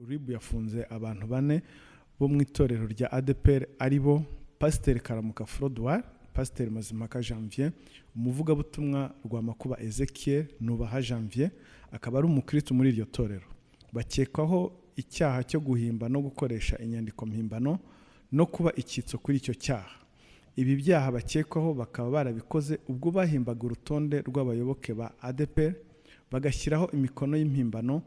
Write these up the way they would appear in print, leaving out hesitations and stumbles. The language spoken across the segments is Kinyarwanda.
Ribu yafunze abantu 4 bo mu itorero rya ADPR aribo pasiteri Karamuka Frodouard, pasiteri Mazimaka Janvier, umuvugabutumwa rwa Makuba Ezekiel Nubaha Janvier, akaba ari umukristo muri iryo torero. Bakekwaho icyaha cyo guhimba no gukoresha inyandiko mpimbano no kuba icyitso kuri icyo cyaha. Ibi byaha bakekwaho bakaba barabikoze ubwo bahimbaga urutonde rw'abayoboke ba ADPR bagashyiraho imikono y'impimbano.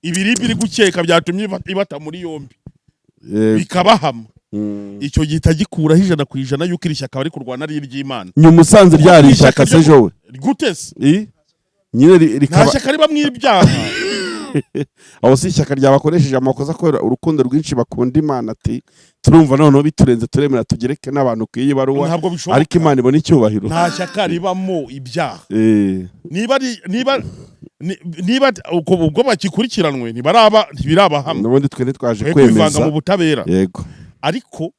Ibiri biri gukeka byatumye ibata muri yombi bikabahama. Icyo gita gikuraho 100% yuko iri shyaka bari kurwana ari iry'Imana. Nyumusanze ryari ishyaka se jowe gutese nyine rikaba shyaka riba mw'ibyaha. aho si ishyaka ryabakoresheje amakosa ko urukundo rwinshi bakunda Imana ati turumva noneho biturenze turemera tugereke n'abantu kwiyi baruwa ariko Imana ibona icyubahiro. Nta shyaka ribamo ibyaha. Niba ubwo bakikurikiranwe ntibirabahama n'ubundi twe twaje kwemeza mu butabera. Yego Ariko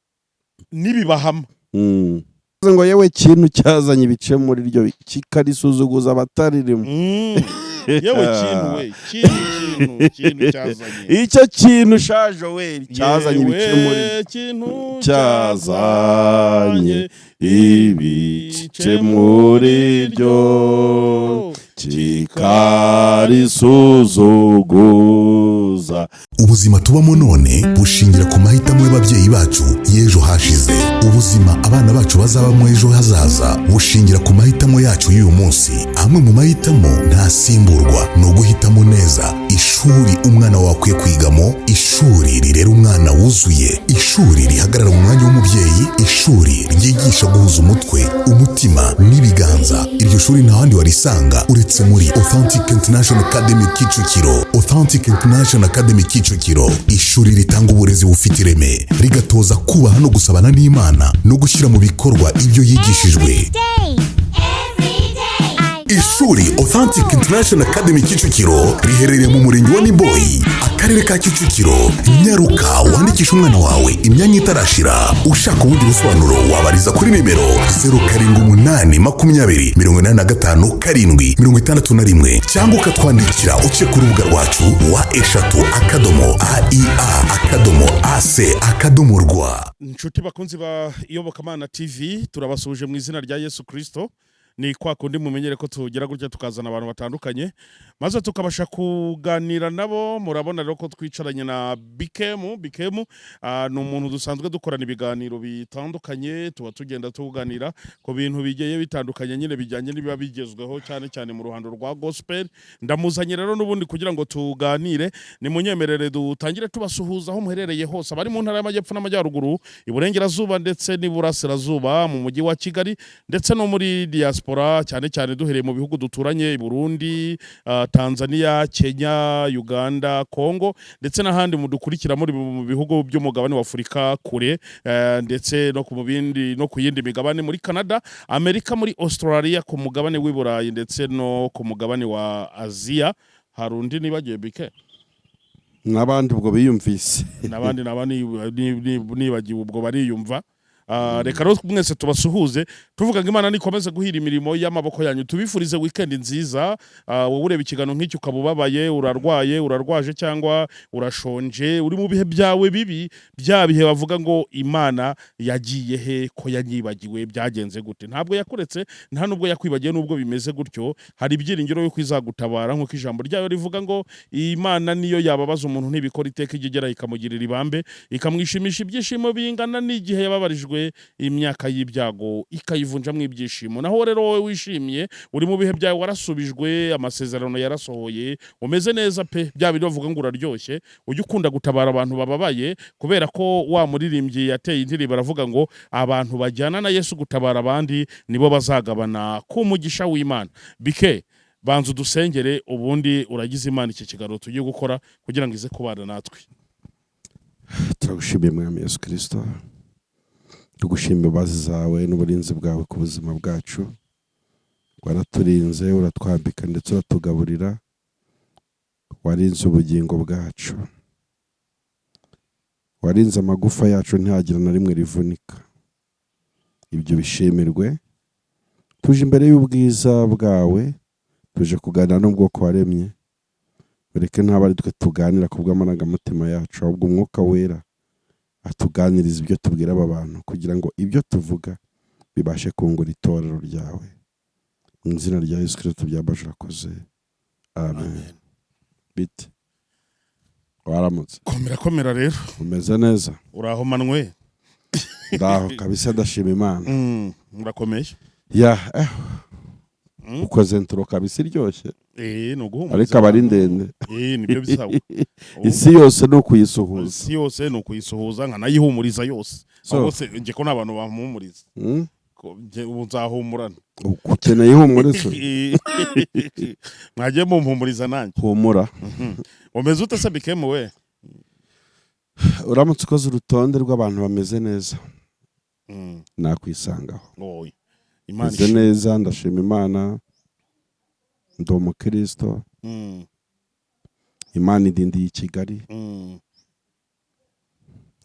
nibibahama ngo yewe kintu cyazanye ibice muri ryo kikarisuzuguza abataririmo. Yewe kintu cyazanye icyo kintu shaje we cyazanye ibice muri cyazanye ibice muri ryo kikarisuzuguza. Ubuzima tubamo none bushingira ku mahitamo y'ababyeyi bacu y'ejo hashize. Ubuzima abana bacu bazabamo ejo hazaza bushingira ku mahitamo yacu y'uyu munsi. Amwe mu mahitamo ntasimburwa no guhitamo neza ishuri umwana wawe akwiye kwigamo, ishuri rirera umwana wuzuye, ishuri rihagarara mu mwanya w'umubyeyi, ishuri ryigisha guhuza umutwe, umutima n'ibiganza. Iryo shuri nta handi warisanga uretse muri Authentic International Academy Kicukiro. Authentic International Academy Kicukiro, ishuri ritanga uburezi bufite ireme, rigatoza kubaha no gusabana n'Imana no gushyira mu bikorwa ibyo yigishijwe. Ishuri Authentic International Academy Kicukiro riherereye mu murenge wa Niba, akarere ka Kicukiro. Nyaruka wandikisha umwana wawe imyanya itarashira. Ushaka ubundi busobanuro wabariza kuri nimero 078885 cyangwa ukatwandikira uciye ku rubuga rwacu wa eshatu@aia.ac.rw. Inshuti bakunzi ba Iyobokamana TV, turabasuje mu izina rya Yesu Kristo. Ni kwa kundi mumenyere ko tugera gutya tukazana abantu batandukanye maze tukabasha kuganira nabo. Murabona rero ko twicaranye na Bikemu ni umuntu dusanzwe dukorana ibiganiro bitandukanye, tuba tugenda tuganira ku bintu bigeye bitandukanye nyine bijyanye n'ibiba bigezweho cyane mu ruhando rwa gospel. Ndamuzanye rero n'ubundi kugira ngo tuganire. Ni munyemerere dutangire tubasuhuza aho muherereye hose, abari mu ntara y'Amajyepfo n'Amajyaruguru, Iburengerazuba ndetse n'Iburasirazuba, mu mujyi wa Kigali ndetse no muri diaspora cyane duhereye mu bihugu duturanye, i Burundi, Tanzania, Kenya, Uganda, Congo ndetse n'ahandi mudukurikira muri mu bihugu by'umugabane wa Afurika kure, ndetse no ku yindi migabane muri Canada, Amerika, muri Australia, ku mugabane w'i Burayi ndetse no ku mugabane wa Aziya. Harundi nibagiye Bike n'abandi ubwo biyumvise n'abandi nibagiwe ubwo bariyumva. Reka rero mwese tubasuhuze tuvuga ngo Imana nikomeze guhira imirimo y'amaboko yanyu. Tubifurize weekend nziza. Wowe ureba ikigano nk'icyo ukabubabaye, urarwaje cyangwa urashonje, uri mu bihe byawe bibi, bya bihe bavuga ngo Imana yagiye he, ko yanyibagiwe, byagenze gute? Ntabwo yakuretse, nta nubwo yakwibagiye. Nubwo bimeze gutyo, hari ibyiringiro yo kwizagutabara, nk'uko ijambo ryayo rivuga ngo Imana niyo yababaza umuntu ntibikora iteka igera ikamugirira ibambe, ikamwishimisha ibyishimo bingana n'igihe yababarijwe imyaka y'ibyago ikayivunja mu ibyishimo. Naho rero wowe wishimiye, uri mu bihe byawe, warasubijwe, amasezerano yarasohoye, umeze neza pe, bya bindi bavuga ngo uraryoshye, ujye ukunda gutabara abantu bababaye, kubera ko wa muririmbyi yateye indirimbo baravuga ngo abantu bajyana na Yesu gutabara abandi nibo bazagabana ku mugisha w'Imana. Bike, banza udusengere ubundi uragize Imana iki kiganiro tugiye gukora kugira ngo ize kubana natwe. Turagushimiye Mwami Yesu Kristo, tugushimira bazi zawe n'uburinzi bwawe ku buzima bwacu. Waraturinze, uratwambika ndetse uratugaburira, warinze ubugingo bwacu, warinze amagufa yacu ntihagira na rimwe rivunika. Ibyo bishimirwe. Tuje imbere y'ubwiza bwawe, tuje kuganira n'ubwoko waremye, reke ntaba ari twe tuganira ku bw'amarangamutima yacu, ahubwo umwuka wera atuganiriza ibyo tubwira aba bantu kugira ngo ibyo tuvuga bibashe kungura itorero ryawe. Mu izina rya Yesu Kristo byabasha urakoze. Amen. Bite waramutse? Komera rero. Umeze neza? Uraho manwe? Ndaho kabisa, ndashima Imana. Murakomeye? Ukoze intro kabisa iryoshye. Nuguhumuriza. Ariko abari ndende. Nibyo bisawa. Isi yose no kuyisuhuza. Isi yose no kuyisuhuza nkanayihumuriza yose. Bose nje ko nabantu bampumuriza. Ubu nzahumurana. Ukeneye ihumurizo? Mwagiye mumpumuriza nanjye. Humura. Umeze ute se bikemu we? Uramutse ukoze urutonde rw'abantu bameze neza. Nakwisangaho. Imana meze neza, ndashima Imana. Ndi umukristo. Imana idindiye i Kigali.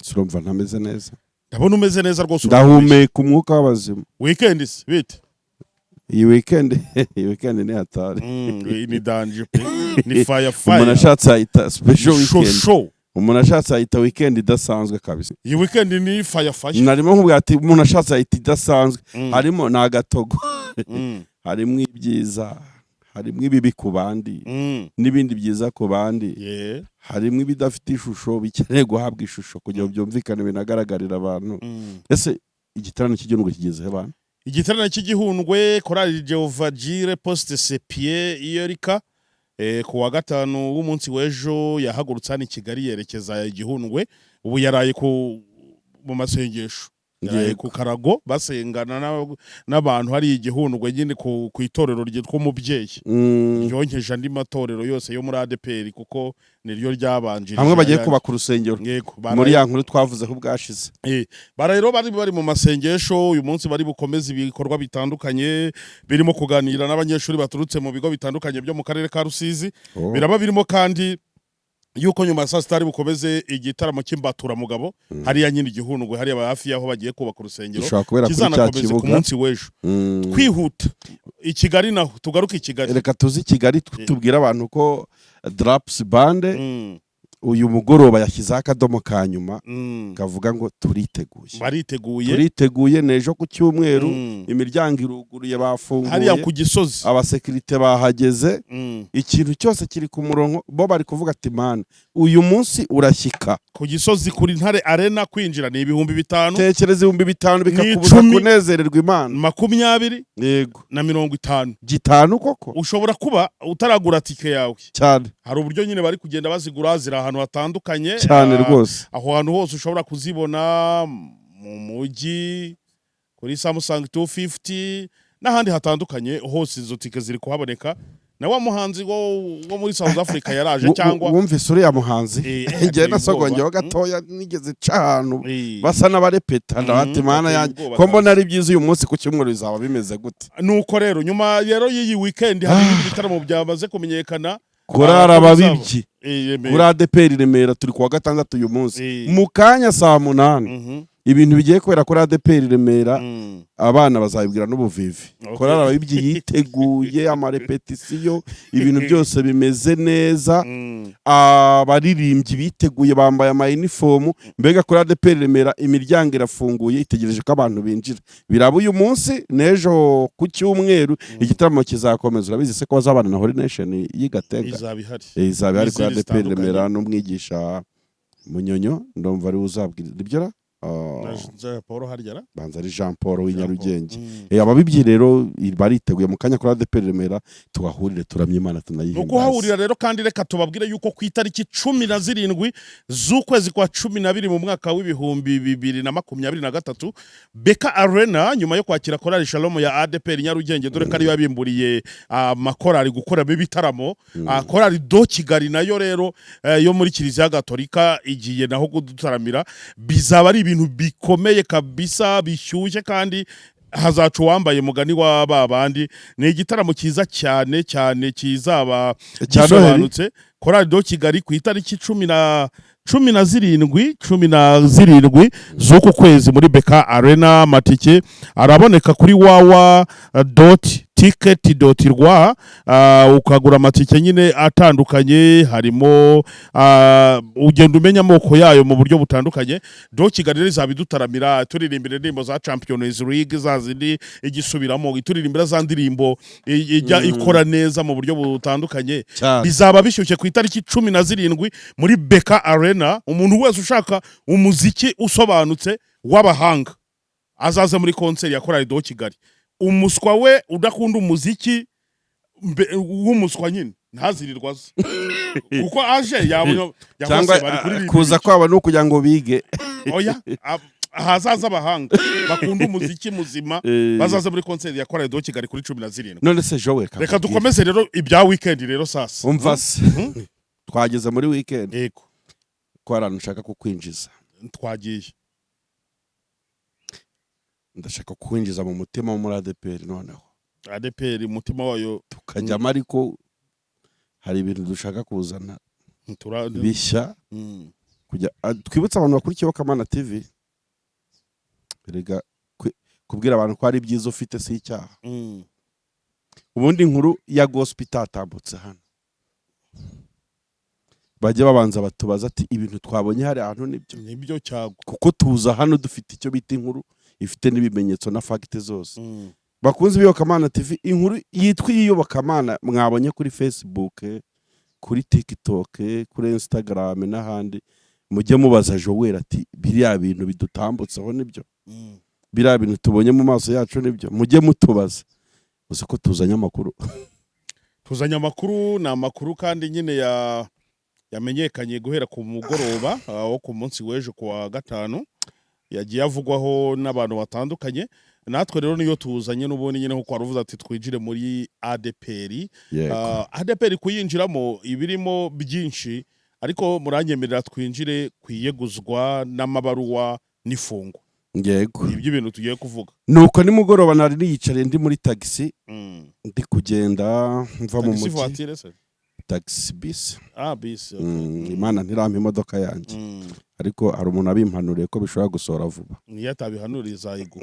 Surumva ntameze neza? Ndabona umeze neza rwose. Ndahumeka umwuka w'abazima. Weekend bite? Iyi weekend ni hatari. Ni danje pe. Ni fire. Umuntu ashatse ayita special weekend. Umuntu ashatse ayita weekend idasanzwe kabisa. Iyi weekend ni fire. Narimo nkubwira ati umuntu ashatse ayita idasanzwe. Harimo n'agatogo. Harimo ibyiza, harimo ibibi ku bandi, n'ibindi byiza ku bandi. Harimo ibidafite ishusho bikeneye guhabwa ishusho kugira ngo byumvikane binagaragarira abantu. Ese igitaramo cy'igihugu kigezeho abantu? Igitaramo cy'igihundwe korali Jehova Jire Pst ISAIE Iyerika ku wa gatanu w'umunsi w'ejo yahagurutse hano i Kigali yerekeza igihundwe. Ubu yaraye mu masengesho, yaraye ku karago basengana n'abantu hari igihundwe nyine ku itorero ryitwa Umubyeyi. Yonkeje andi matorero yose yo muri ADPR kuko niryo ryabanjirije. Hamwe bagiye kubaka urusengero muri ya nkuru twavuze ko bwashize. Rero bari mu masengesho uyu munsi, bari bukomeza ibikorwa bitandukanye birimo kuganira n'abanyeshuri baturutse mu bigo bitandukanye byo mu karere ka Rusizi. Biraba birimo kandi yuko nyuma saa sita bukomeze igitaramo cy'imbatura mugabo hariya nyine igihundwe hariya hafi yaho bagiye kubaka urusengero kizanakomeza ku munsi w'ejo. Kwihuta i Kigali naho tugaruka i Kigali. Reka tuzi i Kigali tubwira abantu ko Draps Bande uyu mugoroba yashyizeho akadomo ka nyuma kavuga ngo turiteguye nejo ku cyumweru. Imiryango iruguruye, bafunguye hariya ku Gisozi, abasekirite bahageze. Ikintu cyose kiri ku murongo. Bo bari kuvuga ati man uyu munsi urashyika ku Gisozi kuri Ntare Arena. Kwinjira ni 5,000. Tekereza 5,000 bikakubuza kunezererwa Imana. 20 yego na 50 gitanu koko ushobora kuba utaragura tike yawe cyane. Hari uburyo nyine bari kugenda bazigura zira ahantu hatandukanye cyane rwose. Aho hantu hose ushobora kuzibona mu mujyi kuri Samsung 250 n'ahandi hatandukanye hose izo tike ziri kuhaboneka. Na wa muhanzi wo muri South Africa yaraje cyangwa wumvise uri ya muhanzi ngiye nasogongeho gatoya nigeze cahanu basa n'abarepeta ndabati mana yanjye ko mbona ari byiza uyu munsi ku cyumweru bizaba bimeze gute. Nuko rero nyuma rero y'iyi weekend hari ibindi bitaramo byamaze kumenyekana. Korara ababibyi kuri ADPR Remera turi kuwa gatandatu uyu munsi mu kanya saa 8. Ibintu bigiye kubera kuri ADPR Remera abana bazabibwira n'ubuvivi. Korara ababibyi yiteguye amarepetisiyo, ibintu byose bimeze neza. Abaririmbyi biteguye bambaye ama uniform. Mbega kuri ADPR Remera imiryango irafunguye itegereje ko abantu binjira. Biraba uyu munsi nejo ku cyumweru igitaramo kizakomeza. Urabizi se ko bazabana na Holy Nation y'Igatega izabihari kuri ADPR Remera n'umwigisha Munyonyo ndumva ari uzabwira ibyo Paul Harjara banza ari Jean Paul w'inyarugenge. Ababibyi rero bariteguye mu kanya kuri ADPR Remera tugahurire turamye Imana tunayihimbaza. Nuko hahurira rero kandi reka tubabwire yuko ku itariki 17 z'ukwezi kwa 12 mu mwaka w'2023 Beka Arena nyuma yo kwakira korali Shalom ya ADPR Nyarugenge dore kari yabimburiye amakorali gukora bibitaramo. Korali do Kigali nayo rero yo muri Kiliziya Gatolika igiye naho kudutaramira. Bizaba ari ibintu bikomeye kabisa bishyushye kandi hazaca uwambaye mugani wa babandi. Ni igitaramo cyiza cyane kizaba gisobanutse. Korali do Kigali ku itariki 17 z'uku kwezi muri Beka Arena. Amatike araboneka kuri wawa.tv ticket.rwa ukagura amatike nyine atandukanye, harimo ugenda umenya amoko yayo mu buryo butandukanye. Do Kigali rero izabidutaramira, turirimbira indirimbo za Champions League zazindi igisubiramo, ituririmbira za ndirimbo ijya ikora neza mu buryo butandukanye. Bizaba bishyushye ku itariki 17 muri Beka Arena. Umuntu wese ushaka umuziki usobanutse w'abahanga azaza muri concert ya Korali Do Kigali. Umuswa we udakunda umuziki w'umuswa nyine ntazirirwa ze kuko aje yabonye cyangwa kuza kwaba no kugira ngo bige. Oya hazaza abahanga bakunda umuziki muzima bazaza muri concert ya Korali Do Kigali kuri 17. None se Joel, reka dukomeze rero ibya weekend rero sasa. Umva se twageze muri weekend. Yego. Ko arantu ushaka kukwinjiza. Twagiye. Ndashaka kukwinjiza mu mutima wo muri ADPR noneho. ADPR umutima wayo tukajyamo, ariko hari ibintu dushaka kuzana bishya. Kujya twibutsa abantu bakurikiye Kamana TV. Rega kubwira abantu ko ari byiza ufite si icyaha. Ubundi inkuru ya gospel itatambutse hano, bajye babanza batubaza ati ibintu twabonye hari ahantu nibyo cyago, kuko tuza hano dufite icyo bita inkuru ifite n'ibimenyetso na fact zose. Bakunze Kamana TV, inkuru yitwa Kamana mwabonye kuri Facebook, kuri TikTok, kuri Instagram n'ahandi, mujye mubaza Joel ati biriya bintu bidutambutseho nibyo, biriya bintu tubonye mu maso yacu nibyo. Mujye mutubaza uzi ko tuzanye amakuru. Tuzanye amakuru, na amakuru kandi nyine yamenyekanye guhera ku mugoroba wo ku munsi w'ejo kuwa gatanu, yagiye avugwaho n'abantu batandukanye. Natwe rero niyo tuzanye n'ubundi nyine nko kwaruvuza ati twinjire muri ADPR. ADPR kuyinjiramo ibirimo byinshi, ariko muranyemerera twinjire kwiyeguzwa n'amabaruwa n'ifungo. Yego. Ibyo bintu tugiye kuvuga. Nuko nimugoroba nari niyicariye ndi muri taxi, ndi kugenda mva mu mujyi. Taxi bis. Bis. Imana ntirampa imodoka yanjye. Ariko hari umuntu abimpanuriye ko bishobora gusohora vuba. Niyo atabihanuriza igu.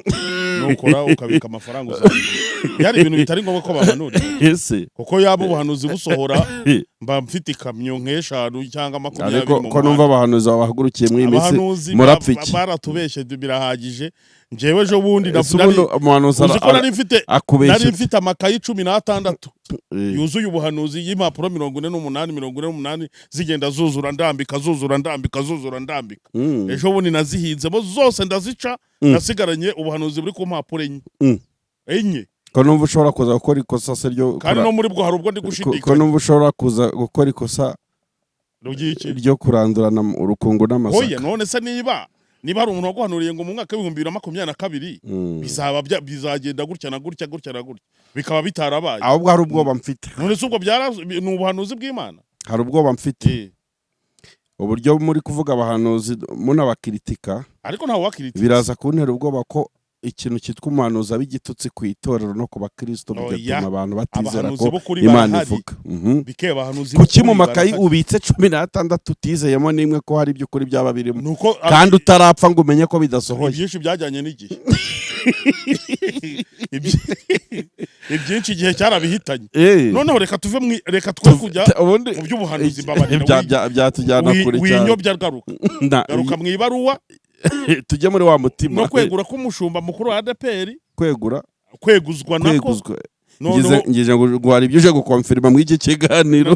Nukora ukabika amafaranga uzayigura. Yari ibintu bitari ngombwa ko bahanura. Ese. Kuko yabo ubuhanuzi busohora mba mfite ikamyo nk'eshanu cyangwa 20. Ariko ko numva abahanuzi bahagurukiye mu imisi murapfiki. Baratubeshe birahagije. Njewe jo bundi nari mfite amakayi 16 yuzuye ubuhanuzi y'impapuro 48 zigenda zuzura ndambika. Ejo bundi nazihinzemo zose ndazica, nasigaranye ubuhanuzi buri ku mpapuro enye. Ko numva ushobora kuza gukora ikosa se ryo, kandi no muri bwo hari ubwo ndi gushidikanya. Ko numva ushobora kuza gukora ikosa ryo kurandurana urukungu n'amasaka. Oya, none se niba hari umuntu waguhanuriye ngo mu mwaka wa 2022 bizagenda gutya na gutya bikaba bitarabaye, ahubwo hari ubwoba mfite. None se ubwo ni ubuhanuzi bw'Imana? Hari ubwoba mfite. Uburyo muri kuvuga abahanuzi munabakritika, ariko ntawe wakritika, biraza kuntera ubwoba ko ikintu cyitwa umuhanuzi abigitutse ku itorero no ku bakristo, bigatuma abantu batizera ko Imana ivuga. Kuki mu makayi ubitse 16 utizeyemo nimwe ko hari by'ukuri byaba birimo, kandi utarapfa ngo umenye ko bidasohoye. Byinshi byajyanye n'igihe. Ibyinshi igihe cyarabihitanye. Noneho reka twe kujya mu by'ubuhanuzi byatujyana kure cyane. Winyobya garuka mu ibaruwa tujye muri wa mutima no kwegura k'umushumba mukuru wa ADPR. Kweguzwa nako ngije ngo hari ibyo uje gukonfirma mu iki kiganiro.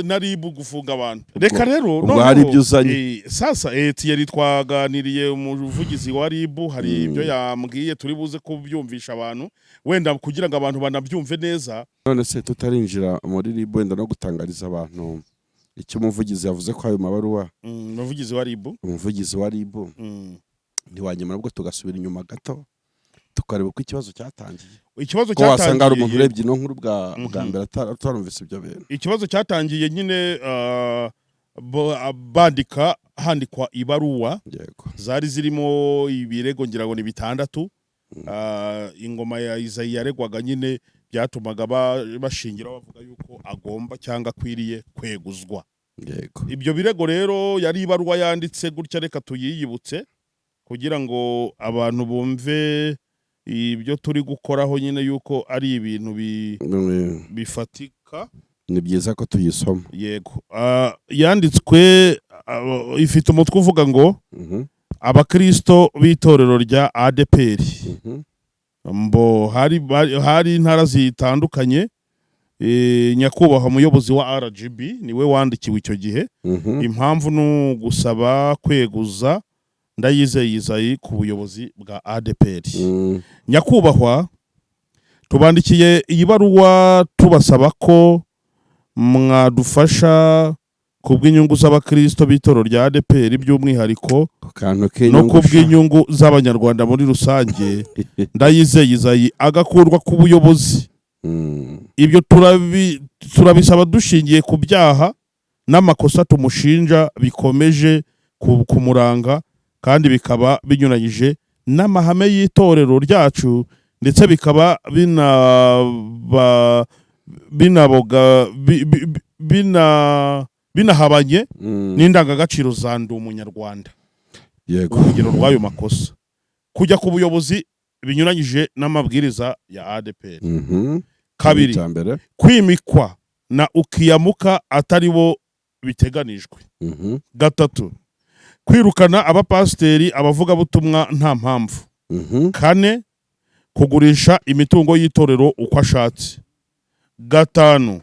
Naribu gufunga abantu. Reka rero hari ibyo uzanye sasa. Yari twaganiriye umuvugizi wa Ribu, hari ibyo yambwiye turi buze kubyumvisha abantu, wenda kugira ngo abantu banabyumve neza. None se tutarinjira muri Ribu, wenda no gutangariza abantu icyo umuvugizi yavuze ko ayo mabaruwa. Umuvugizi wa Ribu ntiwanyuma nabwo tugasubira inyuma gato tukareba ko ikibazo cyatangiye. Ko wasanga ari umuntu urebye no nkuru bwa mbere atarumvise ibyo bintu. Ikibazo cyatangiye nyine handikwa ibaruwa. Zari zirimo ibirego ngira ngo ni 6. Ingoma ya Isaiaie yaregwaga nyine byatumaga bashingira bavuga yuko agomba cyangwa akwiriye kweguzwa. Ibyo birego rero yari ibaruwa yanditse gutya, reka tuyiyibutse kugira ngo abantu bumve ibyo turi gukoraho nyine yuko ari ibintu bifatika. Ni byiza ko tuyisoma. Yego. Yanditswe ifite umutwe uvuga ngo abakristo b'itorero rya ADPR. Mbo hari intara zitandukanye. Nyakubahwa umuyobozi wa RGB niwe wandikiwe icyo gihe. Impamvu no gusaba kweguza Ndayizeye Isaie ku buyobozi bwa ADPR. Nyakubahwa tubandikiye iyi baruwa tubasaba ko mwadufasha kubw'inyungu z'abakristo b'itorero rya ADPR by'umwihariko no kubw'inyungu z'abanyarwanda muri rusange Ndayizeye Isaie agakurwa ku buyobozi. Ibyo turabisaba dushingiye ku byaha n'amakosa tumushinja bikomeje kumuranga kandi bikaba binyuranyije n'amahame y'itorero ryacu ndetse bikaba binahabanye n'indangagaciro za ndi umunyarwanda. Yego. Urugero rw'ayo makosa kujya ku buyobozi binyuranyije n'amabwiriza ya ADPR. Kabiri, kwimikwa na ukiyamuka atari bo biteganijwe. Gatatu, kwirukana abapasiteri abavuga butumwa nta mpamvu. Kane, kugurisha imitungo y'itorero uko ashatse. Gatanu,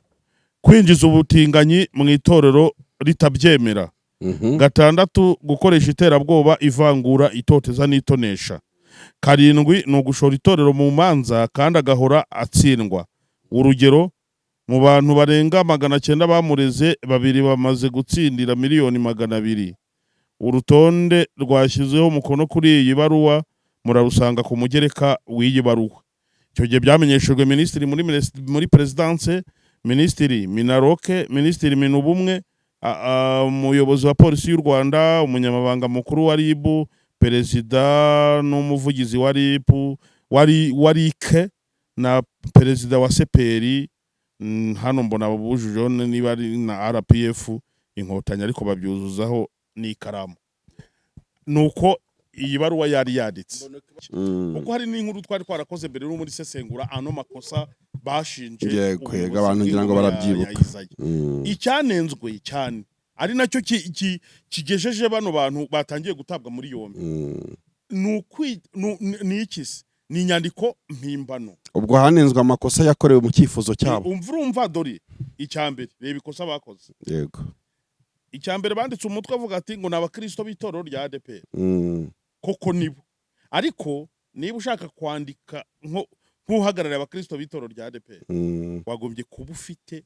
kwinjiza ubutinganyi mu itorero ritabyemera. Gatandatu, gukoresha iterabwoba, ivangura, itoteza n'itonesha. Karindwi, ni ugushora itorero mu manza kandi agahora atsindwa. Urugero, mu bantu barenga 900 bamureze 2 bamaze gutsindira miliyoni 200. Urutonde rwashyizeho umukono kuri iyi baruwa murarusanga ku mugereka w'iyi baruwa. Icyo gihe byamenyeshejwe minisitiri muri presidence, minisitiri Minaroke, minisitiri Minubumwe, umuyobozi wa polisi y'u Rwanda, umunyamabanga mukuru wa RIB, perezida n'umuvugizi wa RIB, warike na perezida wa seperi. Hano mbona babujuje niba ari na RPF inkotanyi ariko babyuzuzaho n'ikaramu. Nuko iyi baruwa yari yanditse kuko hari n'inkuru twari twarakoze mbere no muri sesengura ano makosa bashinje kwega abantu ngira ngo barabyibuka. Icyanenzwe cyane ari nacyo kigejeje bano bantu batangiye gutabwa muri yombi. Ni ikisi ni inyandiko mpimbano. Ubwo hanenzwe amakosa yakorewe mu cyifuzo cyabo. Umva dori icyambere reba ikosa bakoze. Yego. Icyambere banditse umutwe avuga ati ngo n'abakristo b'itorero rya ADPR. Koko nibo. Ariko niba ushaka kwandika nk'uhagarara abakristo b'itorero rya ADPR wagombye kuba ufite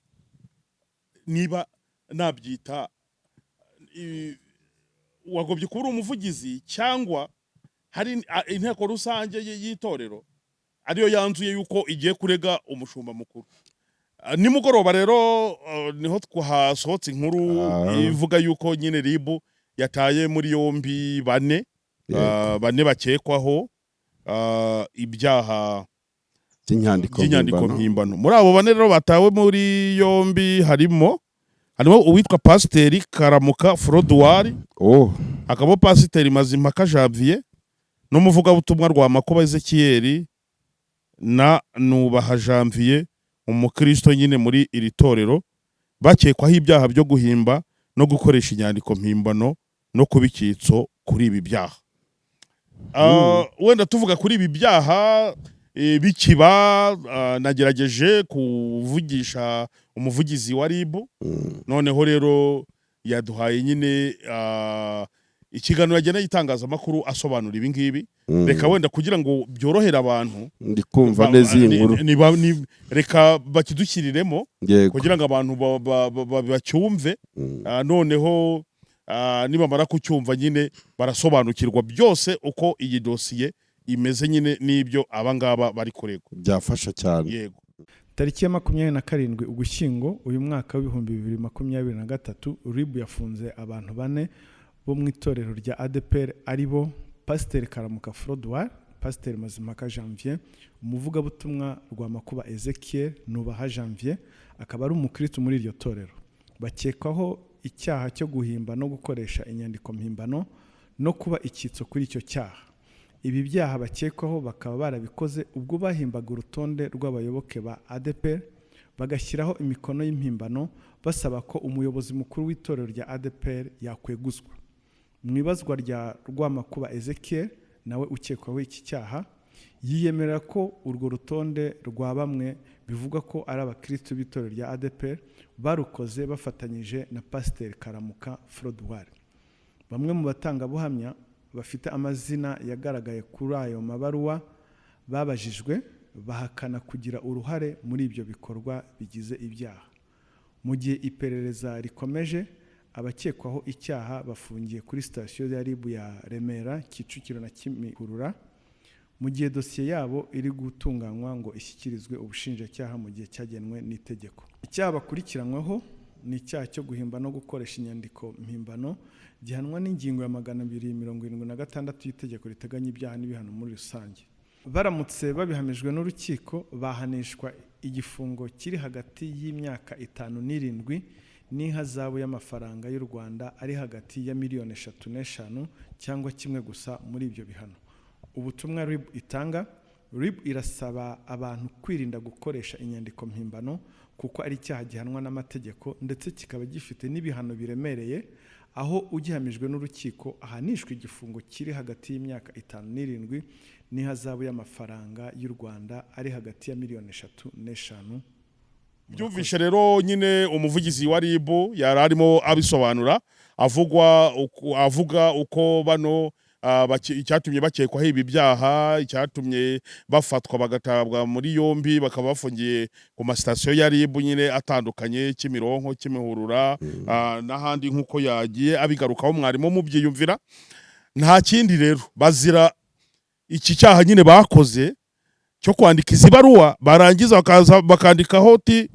niba nabyita wagombye kuba umuvugizi cyangwa hari inteko rusange y'itorero ariyo yanzuye yuko igiye kurega umushumba mukuru. Nimugoroba rero niho twahasohotse inkuru ivuga yuko nyine RIB yataye muri yombi bane bakekwaho ibyaha by'inyandiko mpimbano. Muri abo bane rero batawe muri yombi harimo uwitwa pasiteri Karamuka Froduwari, hakaba pasiteri Mazimpaka Janvier n'umuvugabutumwa rwa Makuba Ezekiel na Nubaha Janvier umukristo nyine muri iri torero, bakekwaho ibyaha byo guhimba no gukoresha inyandiko mpimbano no kubikitso kuri ibi byaha. Wenda tuvuga kuri ibi byaha bikiba nagerageje kuvugisha umuvugizi wa RIB, noneho rero yaduhaye nyine ikiganiro yagenda itangazamakuru asobanura ibi ngibi. Reka wenda kugira ngo byorohere abantu ndikumva neza inkuru reka bakidushyiriremo kugira ngo abantu bacyumve, noneho nibamara kucyumva nyine barasobanukirwa byose uko iyi dosiye imeze nyine n'ibyo abangaba bari kuregwa. Byafasha cyane. Yego. Tariki ya 27 Ugushyingo uyu mwaka wa 2023 RIB yafunze abantu 4 bo mu itorero rya ADPR aribo pasiteri Karamuka Froduwari, pasiteri Mazimpaka Janvier, umuvugabutumwa rwa Makuba Ezekiel, Nubaha Janvier, akaba ari umukristo muri iryo torero. Bakekwaho icyaha cyo guhimba no gukoresha inyandiko mpimbano no kuba icyitso kuri icyo cyaha. ibi byaha bakekwaho bakaba barabikoze ubwo bahimbaga urutonde rw'abayoboke ba ADPR bagashyiraho imikono y'impimbano basaba ko umuyobozi mukuru w'itorero rya ADPR yakweguzwa. Mu ibazwa rya Rwamakuba Ezekiel nawe ukekwaho iki cyaha yiyemerera ko urwo rutonde rwa bamwe bivuga ko ari abakristo b'itorero rya ADPR barukoze bafatanyije na pasiteri Karamuka Frodouard. Bamwe mu batangabuhamya bafite amazina yagaragaye kuri ayo mabaruwa babajijwe bahakana kugira uruhare muri ibyo bikorwa bigize ibyaha. Mu gihe iperereza rikomeje, abakekwaho icyaha bafungiye kuri sitasiyo ya Niba ya Remera, Kicukiro na Kimihurura, mu gihe dosiye yabo iri gutunganywa ngo ishyikirizwe ubushinjacyaha mu gihe cyagenwe n'itegeko. Icyaha bakurikiranyweho ni icyaha cyo guhimba no gukoresha inyandiko mpimbano gihanwa n'ingingo ya 276 y'itegeko riteganya ibyaha n'ibihano muri rusange. Baramutse babihamijwe n'urukiko bahanishwa igifungo kiri hagati y'imyaka 5 n'irindwi n'ihazabu y'amafaranga y'u Rwanda ari hagati ya miliyoni 3 n'eshanu cyangwa kimwe gusa muri ibyo bihano. Ubutumwa RIB itanga, RIB irasaba abantu kwirinda gukoresha inyandiko mpimbano kuko ari icyaha gihanwa n'amategeko ndetse kikaba gifite n'ibihano biremereye, aho ugihamijwe n'urukiko ahanishwa igifungo kiri hagati y'imyaka 5 n'irindwi n'ihazabu y'amafaranga y'u Rwanda ari hagati ya miliyoni 3 n'eshanu. Byumvishe rero nyine umuvugizi wa RIB yari arimo abisobanura avuga uko bano icyatumye bakekwaho ibi byaha, icyatumye bafatwa bagatabwa muri yombi bakaba bafungiye ku masitasiyo ya RIB nyine atandukanye, Kimironko, Kimihurura n'ahandi nk'uko yagiye abigarukaho mwarimu mubyiyumvira. Nta kindi rero bazira iki cyaha nyine bakoze cyo kwandika izi baruwa, barangiza bakaza bakandikaho ati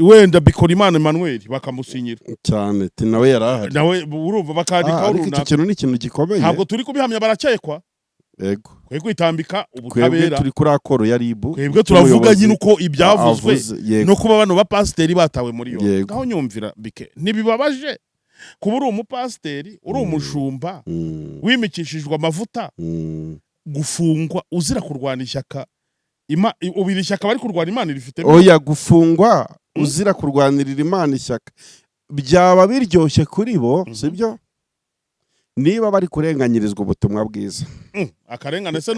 wenda Bikorimana Emmanuel bakamusinyira cyane ati nawe yarahari, nawe urumva bakandikaho runaka. Iki kintu ni ikintu gikomeye, ntabwo turi kubihamya barakekwa. Yego, kwe kwitambika ubutabera, kwebwe turi kuri akoro ya RIB, kwebwe turavuga nyine uko ibyavuzwe no kuba bano bapasiteri batawe muri yo. Ngaho nyumvira bike ntibibabaje kuba uri umupasiteri, uri umushumba wimikishijwe amavuta, gufungwa uzira kurwana ishyaka ubira ishyaka bari kurwana Imana rifite. Oya, gufungwa uzira kurwanirira Imana ishyaka byaba biryoshye kuri bo, sibyo? Niba bari kurenganyirizwa ubutumwa bwiza, akarengane se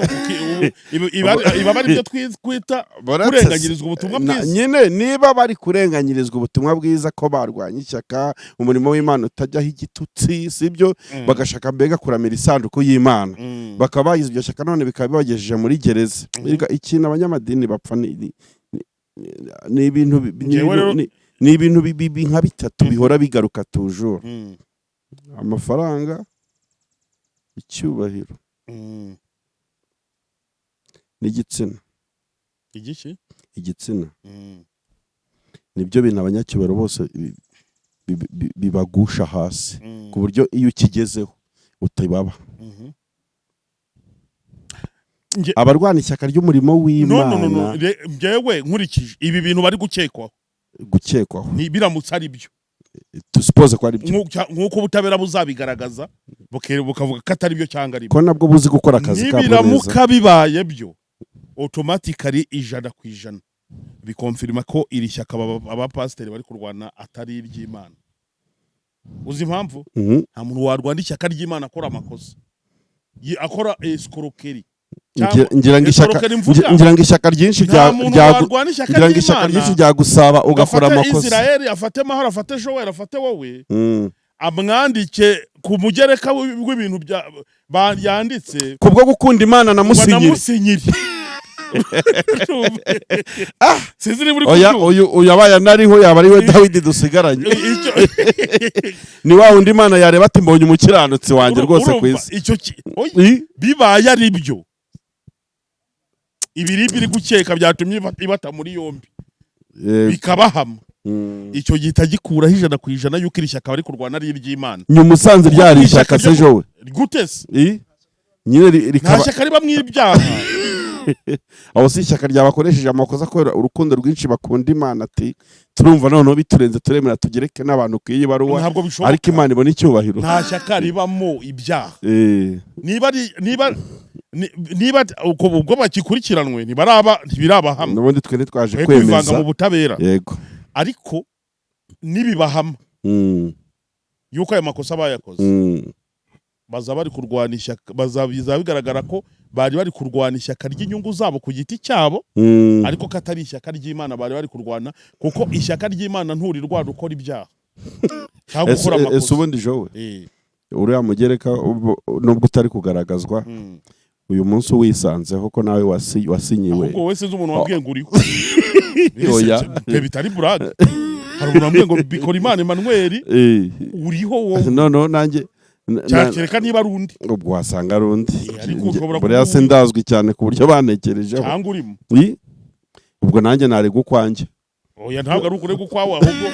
iba bari byo twita kurenganyirizwa ubutumwa bwiza nyine. Niba bari kurenganyirizwa ubutumwa bwiza ko barwanya ishyaka, umurimo w'Imana utajyaho igitutsi, sibyo? Bagashaka mbega kuramira isanduku y'Imana, bakaba bagize ibyo shyaka none bikaba bibagejeje muri gereza. Ikintu abanyamadini bapfa ni ibintu bibi nka bitatu bihora bigaruka tujuru: amafaranga, icyubahiro n'igitsina. Igitsina nibyo bintu abanyacyubahiro bose bibagusha hasi ku buryo iyo ukigezeho utibaba. Abarwana ishyaka ry'umurimo w'Imana, njyewe nkurikije ibi bintu bari gukekwaho biramutse ari byo, tusupoze ko ari byo, nk'uko ubutabera buzabigaragaza bukavuga ko atari byo cyangwa ari byo, ko nabwo buzi gukora akazi kabo neza. Nibiramuka bibaye byo automatically 100% bikonfirma ko iri shyaka abapasiteri bari kurwana atari iry'Imana. Uzi impamvu? Nta muntu warwana ishyaka ry'Imana akora amakosa, akora escroquerie. Ngira ngo ishyaka ryinshi ryagusaba ugakora amakosa. Israel afate Mahoro, afate Joel, afate wowe, amwandike ku mugereka w'ibintu yanditse kubwo gukunda Imana na musinyiri. Oya, uyu yabaye nariho yaba ari we Dawidi dusigaranye. Ni wa undi Imana yareba ati mbonye umukiranutsi wanjye rwose kwisi. Icyo bibaye ari byo, ibiri biri gukeka byatumye ibata muri yombi bikabahama, icyo gita gikuraho 100% yuko iri shyaka bari kurwana ari iry'Imana. Nyuma usanze ryari ishyaka se jowe gutese nyine rikaba nta shyaka riba mw'ibyaha. abo si ishyaka ryabakoresheje amakosa kubera urukundo rwinshi bakunda Imana ati turumva noneho biturenze turemera tugereke n'abantu kwiyi baruwa ariko Imana ibona icyubahiro nta shyaka ribamo ibyaha niba ubwo bakikurikiranwe ntibirabahama n'ubundi twe twaje kwemeza mu butabera yego ariko nibibahama yuko aya makosa bayakoze baza bari kurwana ishyaka bazabiza bigaragara ko bari bari kurwana ishyaka ry'inyungu zabo ku giti cyabo ariko katari ishyaka ry'Imana bari bari kurwana kuko ishyaka ry'Imana nturirwa rukora ibyaha cyangwa gukora amakosa ubundi jowe uriya mugereka nubwo utari kugaragazwa uyu munsi wisanzeho ko nawe wasinyiwe ubwo wese umuntu wabwiye ngo uriho bitari burage hari umuntu wabwiye ngo bikora Imana Emmanuel uriho wowe no nanjye cyakireka niba ari undi ubwo wasanga ari undi buriya se ndazwi cyane ku buryo banekerejeho cyangwa urimo ubwo nanjye nari gukwanjye oya ntabwo ari ukure gukwawe ahubwo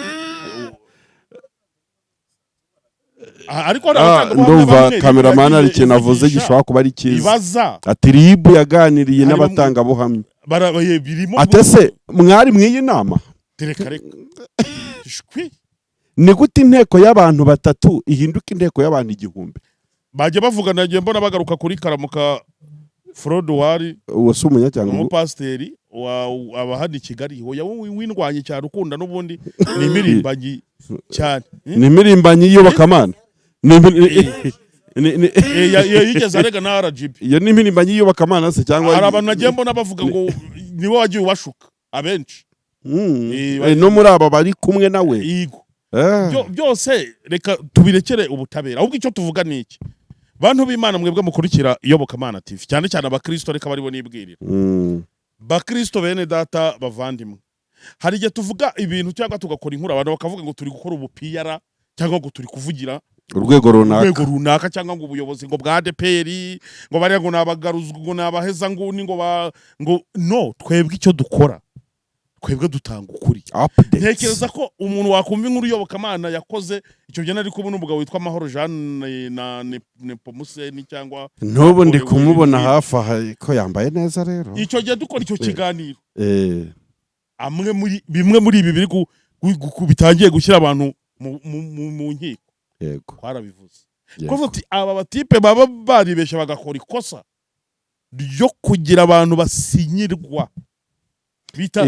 ariko ndumva cameraman ari ikintu avuze gishobora kuba ari cyiza ati ribu yaganiriye n'abatangabuhamya atese mwari mwiyi nama reka ni gute inteko y'abantu batatu ihinduka inteko y'abantu 1000 bajye bavugana nagiye mbona bagaruka kuri karamuka Frodouari uwo si umunyacyangwa umupasiteri abahadi Kigali hoya windwanye cyane ukunda n'ubundi ni imirimbanyi cyane ni imirimbanyi y'Iyobokamana yigeze arega na RGB iyo ni imirimbanyi y'Iyobokamana se cyangwa hari abantu nagiye mbona bavuga ngo nibo wagiye ubashuka abenshi no muri aba bari kumwe nawe yego byose reka tubirekere ubutabera ahubwo icyo tuvuga ni iki bantu b'Imana mwebwe mukurikira Iyobokamana TV cyane cyane abakristo reka baribo nibwirira bakristo bene data bavandimwe hari igihe tuvuga ibintu cyangwa tugakora inkuru abantu bakavuga ngo turi gukora ubupiyara cyangwa ngo turi kuvugira urwego runaka cyangwa ngo ubuyobozi ngo bwa ADPR ngo bari ngo nabagaruzwa ngo nabaheza nguni ngo no twebwe icyo dukora twebwe dutanga ukuri ntekereza ko umuntu wakumva inkuru Iyobokamana yakoze icyo gihe nari kubona umugabo witwa Mahoro Jeanne na Nepomuseni cyangwa n'ubu ndi kumubona hafi aha ko yambaye neza rero icyo gihe dukora icyo kiganiro bimwe muri ibi biri bitangiye gushyira abantu mu nkiko yego twarabivuze kuko ati aba batipe baba baribeshya bagakora ikosa ryo kugira abantu basinyirwa bita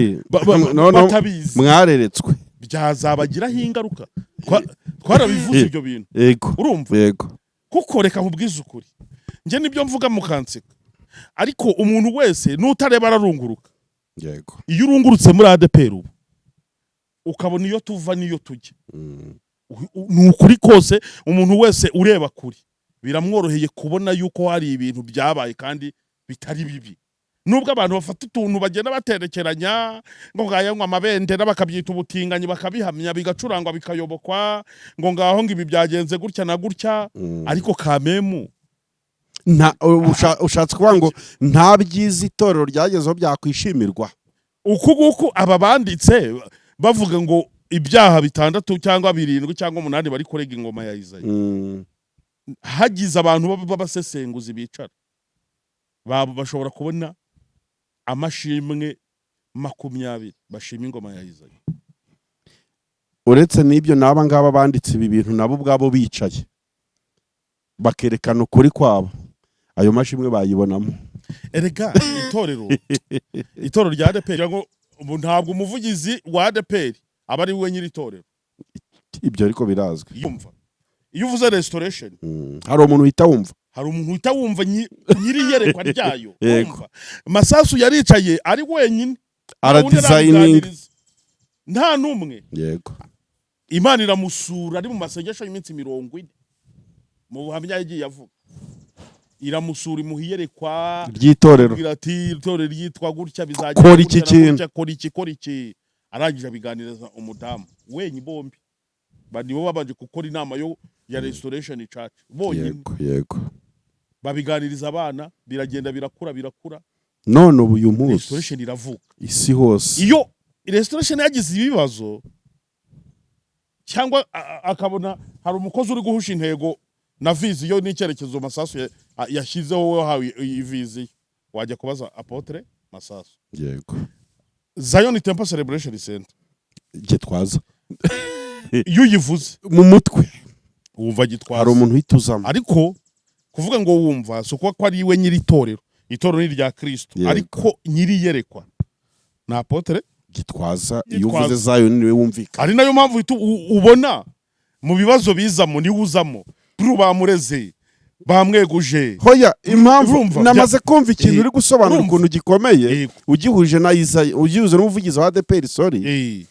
batabizi mwareretswe byazabagiraho ingaruka twarabivuze ibyo bintu urumva yego kuko reka nkubwize ukuri nje nibyo mvuga mu kanseka ariko umuntu wese nutareba ararunguruka yego iyo urungurutse muri ADPR ubu ukabona iyo tuva niyo tujya ni ukuri kose umuntu wese ureba kuri biramworoheye kubona yuko hari ibintu byabaye kandi bitari bibi nubwo abantu bafata utuntu bagenda baterekeranya ngo ngayanywa amabendera bakabyita ubutinganyi bakabihamya bigacurangwa bikayobokwa ngo ngaho ngo ibi byagenze gutya na gutya ariko kamemu ushatse kuvuga ngo nta byiza itorero ryagezeho byakwishimirwa uku aba banditse bavuga ngo ibyaha 6 cyangwa 7 cyangwa 8 bari kurega ingoma ya Isaiye hagize abantu b'abasesenguzi bicara bashobora kubona amashimwe 20 bashima ingoma ya Isaiye uretse n'ibyo naba ngaba banditse ibi bintu nabo ubwabo bicaye bakerekana ukuri kwabo ayo mashimwe bayibonamo erega itorero rya ADPR ngo ntabwo umuvugizi wa ADPR aba ari we nyiri itorero ibyo ariko birazwi iyo uvuze restoration hari umuntu uhita wumva nyiri yerekwa ryayo umva Masasu yaricaye ari wenyine aradesigning nta numwe yego Imana iramusura ari mu masengesho y'iminsi 40 mu buhamya yagiye avuga iramusura imuhiyerekwa ry'itorero ati itorero ryitwa gutya bizagira kora iki arangije abiganiriza umudamu wenyi bombi nibo babanje gukora inama ya restoration church bonyine yego babiganiriza abana biragenda birakura none ubu uyu munsi restoration iravuka isi hose iyo restoration yagize ibibazo cyangwa akabona hari umukozi uri guhusha intego na viziyo n'icyerekezo Masasu yashyizeho hawe ivizi wajya kubaza Apotre Masasu. yego Zion Temple Celebration Center Gitwaza iyo uyivuze mu mutwe wumva Gitwaza, hari umuntu uhituzamo, ariko kuvuga ngo wumva so ko ari we nyiri itorero ni rya Kristo, Yego. ariko nyiri yerekwa na Apotre Gitwaza. Iyo Gitwaza. uvuze Zion niwe wumvikana. ari nayo mpamvu ubona mu bibazo bizamo niwe uzamo, bamureze bamweguje. Hoya impamvu Urumva, namaze kumva ikintu uri gusobanura urumva. ukuntu gikomeye, Yego. ugihuje na Isaiah, ugihuje n'umuvugizi wa ADPR, sorry,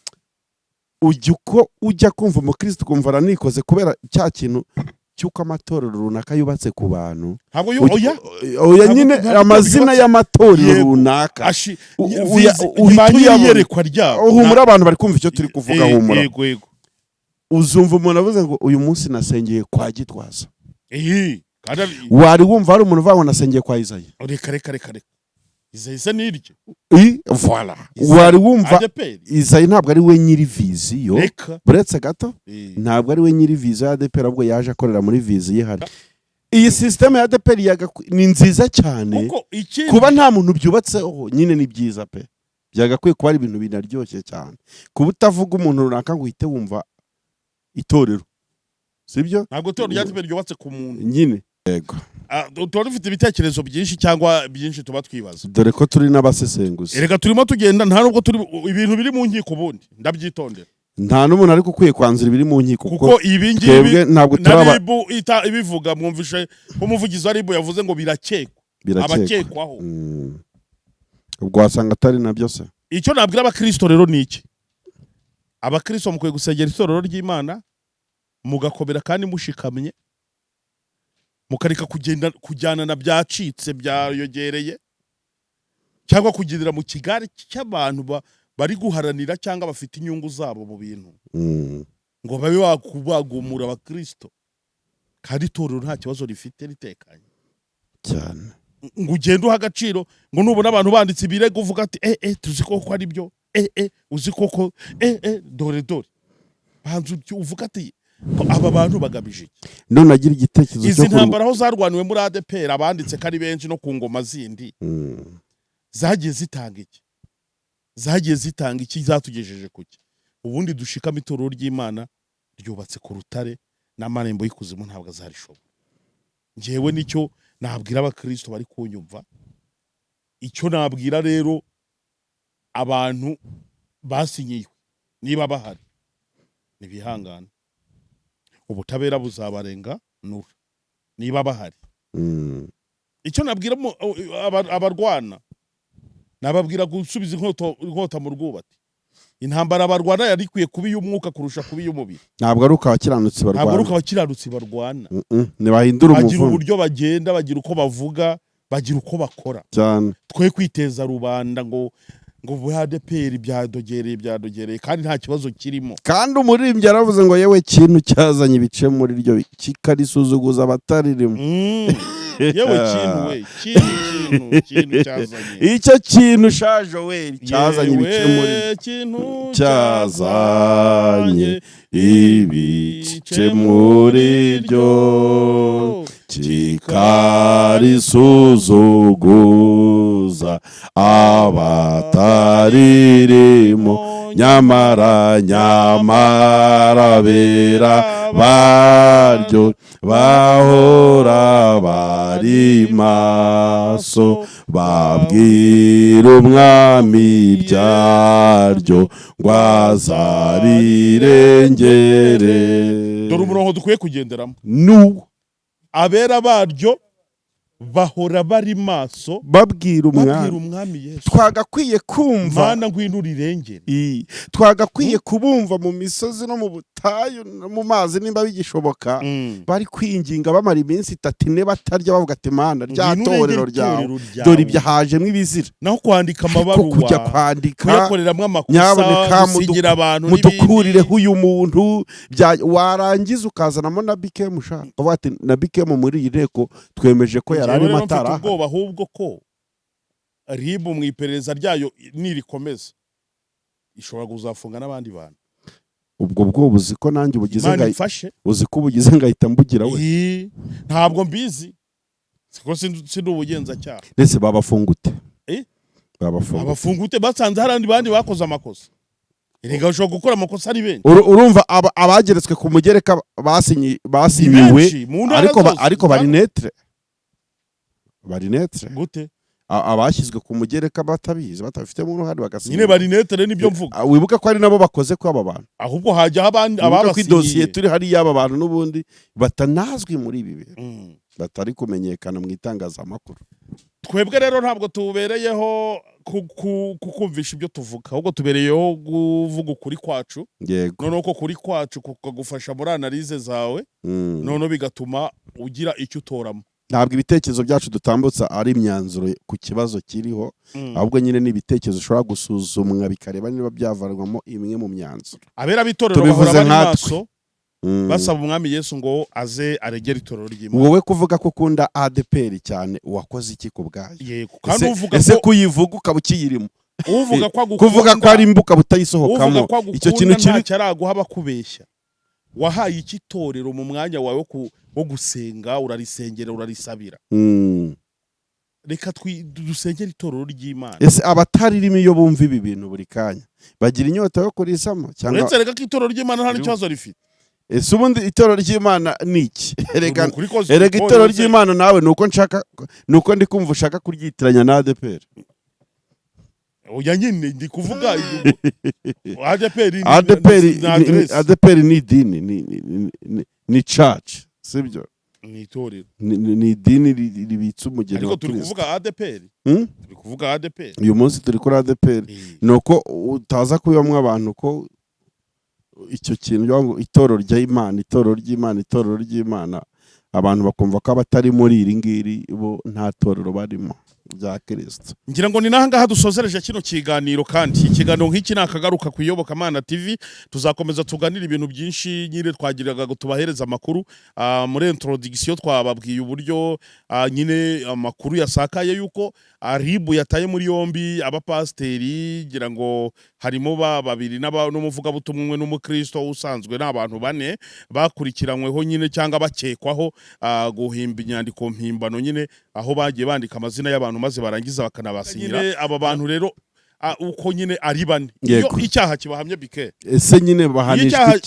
ujya uko ujya kumva umukristo kumva aranikoze kubera cya kintu cyuko amatorero runaka yubatse ku bantu. Ntabwo oya nyine amazina y'amatorero runaka yerekwa ryabo. Uhumura abantu bari kumva icyo turi kuvuga, humura. Yego. Uzumva umuntu avuze ngo uyu munsi nasengeye kwa Gitwaza. Kandi Wari wumva hari umuntu uvuga ngo nasengeye kwa Isaiah. Reka. Isaiah nirye. Voilà. Wari wumva ADPR. Isaiah ntabwo ari we nyiri viziyo. Reka. Buretse gato. Ntabwo ari we nyiri viziyo ya ADPR, ahubwo yaje akorera muri viziyo ihari. Iyi system ya ADPR ni nziza cyane. Kuba nta muntu byubatseho nyine ni byiza pe. Byagakwiye kuba ari ibintu binaryoshye cyane. Kuba utavuga umuntu runaka ngo uhite wumva itorero. Sibyo? Ntabwo itorero rya ADPR ryubatse ku muntu. Nyine. Yego. Tuba dufite ibitekerezo byinshi cyangwa byinshi tuba twibaza. Dore ko turi n'abasesenguzi. Erega turimo tugenda nta nubwo turi ibintu biri mu nkiko ubundi ndabyitondera. Nta n'umuntu ariko ukwiye kwanzira ibiri mu nkiko kuko ibi ngibi ntabwo ibivuga mwumvishe umuvugizi wa Niba yavuze ngo birakekwa. Abakekwaho. Ubwo wasanga atari nabyo se. Icyo nabwira abakristo rero ni iki? Abakristo mukwiye gusengera itorero ry'Imana, mugakobera kandi mushikamye, mukareka kujyana na byacitse byayogereye, cyangwa kugendera mu kigare cy'abantu bari guharanira cyangwa bafite inyungu zabo mu bintu, ngo babe bakubagumura abakristo kandi itorero nta kibazo rifite ritekanye cyane. Ngo ugende uha agaciro, ngo nubona abantu banditse ibirego uvuga ati tuzi koko ari byo, uzi koko dore banzu uvuga ati aba bantu bagamije iki? None agira igitekerezo cyo izi ntambara aho zarwaniwe muri ADPR abanditse kari benshi no ku ngoma zindi zagiye zitanga iki zatugejeje kuki? Ubundi dushikama itorero ry'Imana ryubatse ku rutare n'amarembo y'ikuzimu ntabwo azarishobora. Ngewe nicyo nabwira abakristo bari kunyumva, icyo nabwira rero abantu basinyiwe niba bahari nibihangana, ubutabera buzabarenga nura niba bahari. Icyo nabwira abarwana nababwira gusubiza inkota mu rwubati. Intambara abarwana yari ikwiye kuba iy'umwuka kurusha kuba iy'umubiri. Ntabwo ari ukabakiranutsi barwana. Ntibahindura umuvumo. Bagira uburyo bagenda, bagira uko bavuga, bagira uko bakora. Cyane. Twe kwiteza rubanda ngo ADPR byadogereye kandi nta kibazo kirimo. Kandi umuririmbyi yaravuze ngo yewe kintu cyazanye ibice muri ryo kikarisuzuguza abataririmo. Yewe kintu cyazanye. Icyo kintu shaje we cyazanye ibice muri cyazanye ibice muri ryo kikarisuzuguza abataririmo, nyamara bera baryo bahora bari maso, babwira umwami byaryo ngo azarirengere. Dore umurongo dukwiye kugenderamo. Abera baryo bahora bari maso babwira umwami Yesu. Twagakwiye kumva Mana ngwino urirengere. Twagakwiye kubumva mu misozi no mu butayu no mu mazi nimba bigishoboka, bari kwinginga bamara iminsi 3 ine batarya bavuga ati Mana rya torero ryawe dore ibyahajemo ibizira. Naho kwandika amabaruwa, kujya kwandika, kuyakoreramwe amakosa, gusigira abantu mudukurire uyu muntu, warangiza ukazanamo na BKM ushaka bavuga ati na BKM muri iyi nteko twemeje ko yarari matara. Ubwoba ahubwo ko ribu mu iperereza ryayo nirikomeza ishobora kuzafunga n'abandi bantu. Ubwo uzi ko nanjye ubugize ngahita uzi ko ubugize ngahita mbugira we. Ntabwo mbizi siko sindi ubugenzacyaha ndetse babafungute abafungute basanze hari bandi bakoze amakosa erega ushobora gukora amakosa ari benshi urumva abageretswe ku mugereka basinyiwe ariko bari netre gute abashyizwe ku mugereka batabizi batabifitemo uruhare bagasinya nyine bari netre nibyo mvuga wibuka ko ari nabo bakoze ko aba bantu ahubwo hajya abandi ababasinyiye dosiye turi hari y'aba bantu n'ubundi batanazwi muri ibi bintu batari kumenyekana mu itangazamakuru. Twebwe rero ntabwo tubereyeho kukumvisha ibyo tuvuga ahubwo tubereyeho kuvuga ukuri kwacu noneho ko kuri kwacu kukagufasha muri analize zawe noneho bigatuma ugira icyo utoramo. Ntabwo ibitekerezo byacu dutambutsa ari imyanzuro ku kibazo kiriho ahubwo nyine ni ibitekerezo ushobora gusuzumwa bikareba niba byavanwamo imwe mu myanzuro. Abera bitorero bahora bari maso basaba umwami Yesu ngo aze aregera itorero ry'Imana. Wowe kuvuga ko ukunda ADPR cyane wakoze iki ku bwayo? Yego kandi uvuga ko kuyivuga ukaba ukiyirimo. Uvuga kuvuga ko ari imbuka butayisohokamo icyo kintu kiri cyaraguha bakubeshya. Wahaye iki torero mu mwanya wawe wo gusenga urarisengera urarisabira. Reka dusengera itorero ry'Imana. Ese abataririmo iyo bumva ibi bintu buri kanya bagira inyota yo kurisamo cyangwa uretse reka ko itorero ry'Imana nta n'ikibazo rifite. Ese ubundi itorero ry'Imana niki? Erega itorero ry'Imana nawe nuko ndi kumva ushaka kuryitiranya na ADPR. Oya nyine ndi kuvuga ADPR ni dini ni church sibyo? Ni itorero ni dini ribitse umugeni wa Kristo. Ariko turi kuvuga ADPR turi kuvuga ADPR uyu munsi turi kuri ADPR nuko utaza kubiyamwa abantu ko icyo kintu itorero ry'Imana abantu bakumva ko abatari muri iri ngiri bo nta torero barimo bya Kristo. Ngira ngo ni nahangaha dusozereje kino kiganiro kandi ikiganiro nk'iki nakagaruka ku Iyobokamana TV tuzakomeza tuganira ibintu byinshi nyine twagiraga ngo tubahereza amakuru muri introduction twababwiye uburyo nyine amakuru yasakaye yuko Ribu yataye muri yombi abapasiteri ngira ngo harimo babiri n'umuvuga butumwe n'umukristo usanzwe n'abantu bane bakurikiranyweho nyine cyangwa bakekwaho guhimba inyandiko mpimbano nyine aho bagiye bandika amazina y'abantu maze barangiza bakanabasinyira aba bantu rero uko nyine ari bane iyo icyaha kibahamye bike ese nyine bahanishwe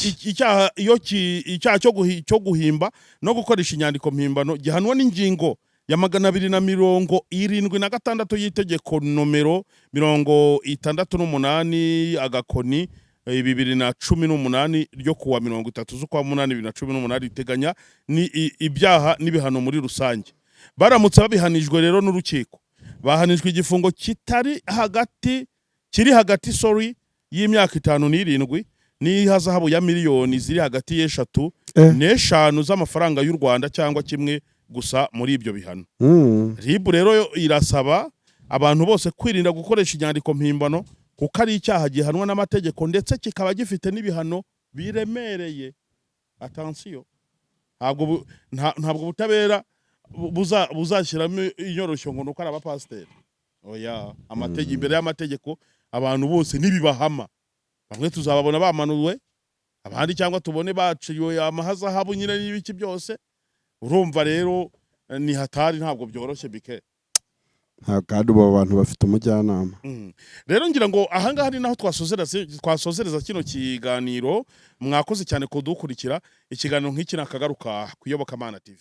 icyaha cyo guhimba no gukoresha inyandiko mpimbano gihanwa n'ingingo ya 276 y'itegeko nomero 68 agakoni 2018 ryo kuwa 30 z'ukwa 8 2018 iteganya ni ibyaha n'ibihano muri rusange. Baramutse babihanijwe rero n'urukiko bahanijwe igifungo kiri hagati y'imyaka 5 n'irindwi n'ihazahabu ya miliyoni ziri hagati y'eshatu n'eshanu z'amafaranga y'u Rwanda cyangwa kimwe gusa muri ibyo bihano. Ribu rero irasaba abantu bose kwirinda gukoresha inyandiko mpimbano kuko ari icyaha gihanwa n'amategeko ndetse kikaba gifite n'ibihano biremereye. Attention, ntabwo butabera buzashyiramo inyoroshyo ngo nuko ari abapasiteri. Oya, amategeko imbere y'amategeko abantu bose nibibahama bamwe tuzababona bamanuwe abandi cyangwa tubone baciye amahazahabu nyine n'ibiki byose. Urumva rero ni hatari ntabwo byoroshye bike. Kandi abo bantu bafite umujyanama. Rero ngira ngo ahangaha ari naho twasozereza kino kiganiro. Mwakoze cyane kudukurikira. Ikiganiro nk'iki nakagaruka ku Iyobokamana TV.